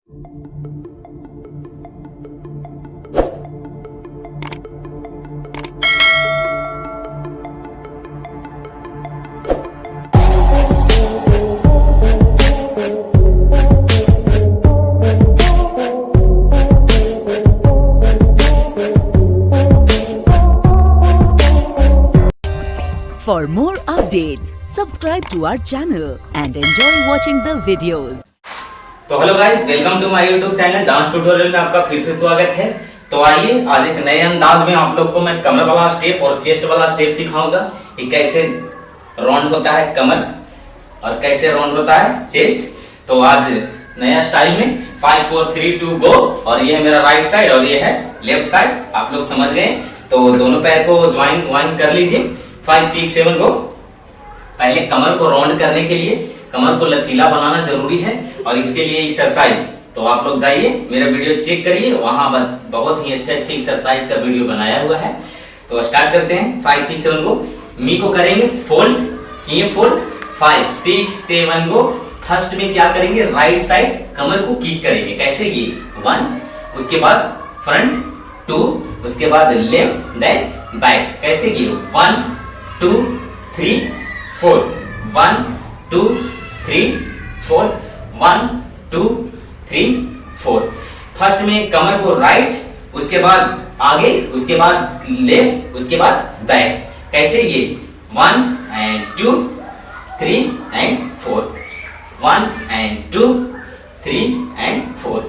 For more updates, subscribe to our channel and enjoy watching the videos. तो hello guys, welcome to my YouTube channel dance tutorial में आपका फिर से स्वागत है। तो आइए आज एक नए अंदाज में आप लोग को मैं कमर वाला स्टेप और चेस्ट वाला स्टेप सिखाऊंगा कि कैसे राउंड होता है कमर और कैसे राउंड होता है चेस्ट। तो आज नया स्टाइल में 5 4 3 2 गो, और ये है मेरा राइट साइड और ये है लेफ्ट साइड। आप लोग समझ गए। तो दोनों पैर को ज्वाइन कर लीजिए। 5 6 7 गो। पहले कमर को राउंड करने के लिए कमर को लचीला बनाना जरूरी है और इसके लिए एक्सरसाइज। तो आप लोग जाइए मेरा वीडियो चेक करिए, वहां बहुत ही अच्छे एक्सरसाइज का वीडियो बनाया हुआ है। तो स्टार्ट करते हैं। 5 6 7 गो। मी को करेंगे फोल्ड, किए फोल्ड। 5 6 7 गो। फर्स्ट में क्या करेंगे, राइट साइड कमर को किक करेंगे। कैसे, ये 1, उसके बाद फ्रंट 2, उसके बाद लेफ्ट देन बैक। कैसे, ये 1 2 3 4, 1 2 3 4, 1 2 3 4। फर्स्ट में कमर को राइट, उसके बाद आगे, उसके बाद लेफ्ट, उसके बाद बैक। कैसे, ये 1 and 2 3 and 4, 1 and 2 3 and 4।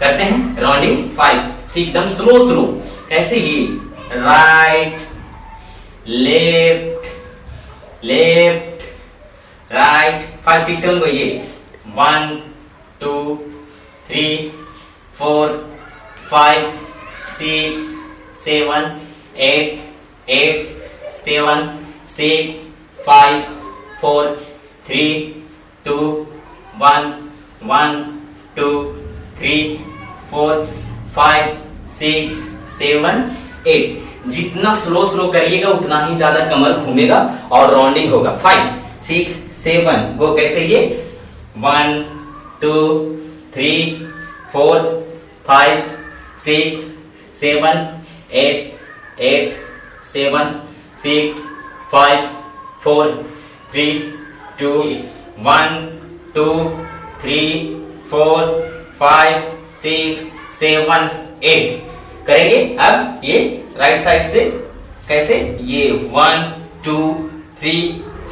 करते हैं राउंडिंग 5 एकदम स्लो। कैसे, ये राइट लेफ्ट लेफ्ट राइट। 5 6 7 को, ये 1 2 3 4 5 6 7 8 8 7 6 5 4 3 2 1 1 2 3 4 5 6 7 8। जितना स्लो करिएगा उतना ही ज्यादा कमर घूमेगा और राउंडिंग होगा। 5 6 7 गो। कैसे, ये 1 2 3 4 5 6 7 8 8 7 6 5 4 3 2 1 2 3 4 5 6 7 8 करेंगे। अब ये राइट साइड से कैसे, ये 1 2 3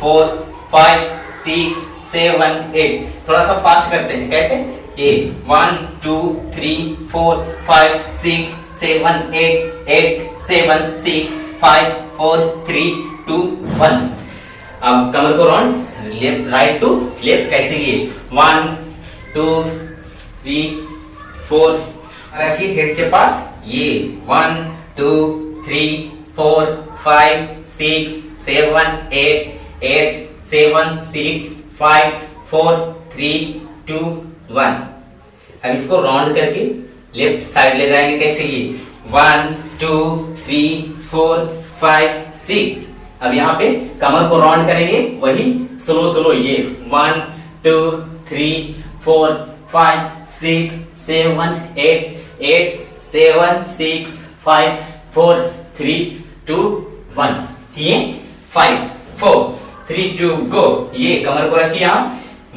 4 5 6 7 8। थोड़ा सा फास्ट करते हैं। कैसे, ये 1 2 3 4 5 6 7 8 8 7 6 5 4 3 2 1। अब कमर को round left right to left. कैसे, ये 1 2 3 4 रखिए हेड के पास। ये 1 2 3 4 5 6 7 8 8 7 6 5 4 3 2 1। अब इसको राउंड करके लेफ्ट साइड ले जाएंगे। कैसे, ये 1 2 3 4 5 6। अब यहाँ पे कमर को राउंड करेंगे वही स्लो। ये 1 2 3 4 5 6 7 8 8 7 6 5 4 3 2 1 किए। 5 4 3 2 गो। ये कमर को रखिए यहाँ।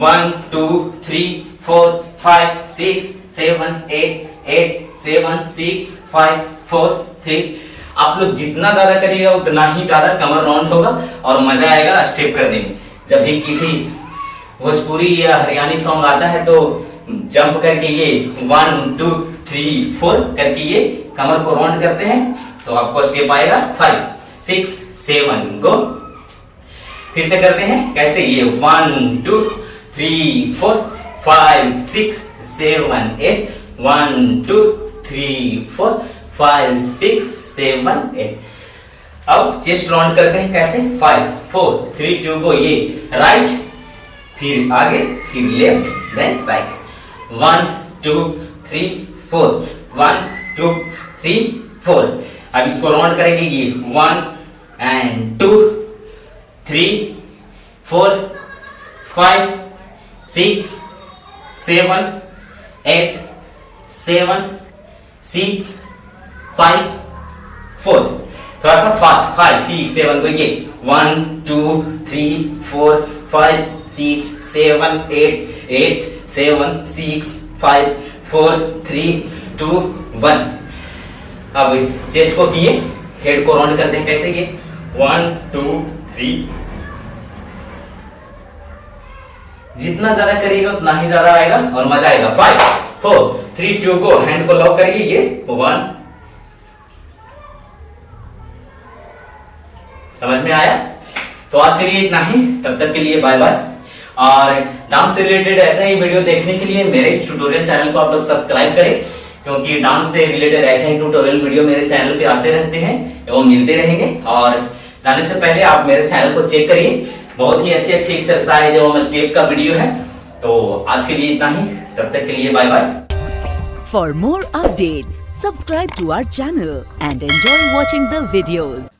1 2 3 4 5 6 7 8 8 7 6 5 4 3। आप लोग जितना ज्यादा करिएगा उतना ही ज्यादा कमर राउंड होगा और मजा आएगा स्टेप करने में। जब भी किसी भोजपुरी या हरियाणी सॉन्ग आता है तो जंप करके ये 1 2 3 4 करके ये कमर को राउंड करते हैं तो आपको स्टेप आएगा। 5 6 7 गो। फिर से करते हैं। कैसे, ये 1 2 3 4 5 6 7 8 1 2 3 4 5 6 7 8। अब चेस्ट राउंड करते हैं। कैसे, 5 4 3 2 गो। ये राइट, फिर आगे, फिर लेफ्ट देन बैक। 1 2 3 4 1 2 3 4। अब इसको राउंड करेंगे। ये 1 and 2 3 4 5 6 7 8 7 6 5 4। थोड़ा सा फास्ट, 5 6 7 को ये 1 2 3 4 5 6 7 8 7 6 5 4 3 2 1। अब चेस्ट को किए, हेड को राउंड करते हैं। कैसे ये 1 2 3, जितना ज्यादा करिएगा उतना ही ज्यादा आएगा और मजा आएगा। 5 4 3 2 को हैंड को लॉक करिए, ये 1। समझ में आया? तो आज के लिए इतना ही, तब तक के लिए बाय बाय। और डांस से रिलेटेड ऐसा ही वीडियो देखने के लिए मेरे ट्यूटोरियल चैनल को आप लोग सब्सक्राइब करें, क्योंकि डांस से रिलेटेड ऐसे ही ट्यूटोरियल वीडियो मेरे चैनल पे आते रहते हैं एवं मिलते रहेंगे। और जाने से पहले आप मेरे चैनल को चेक करिए, बहुत ही अच्छी अच्छी एक्सरसाइज एवं स्टेप का वीडियो है। तो आज के लिए इतना ही, तब तक के लिए bye bye. For more updates, subscribe to our channel and enjoy watching the videos.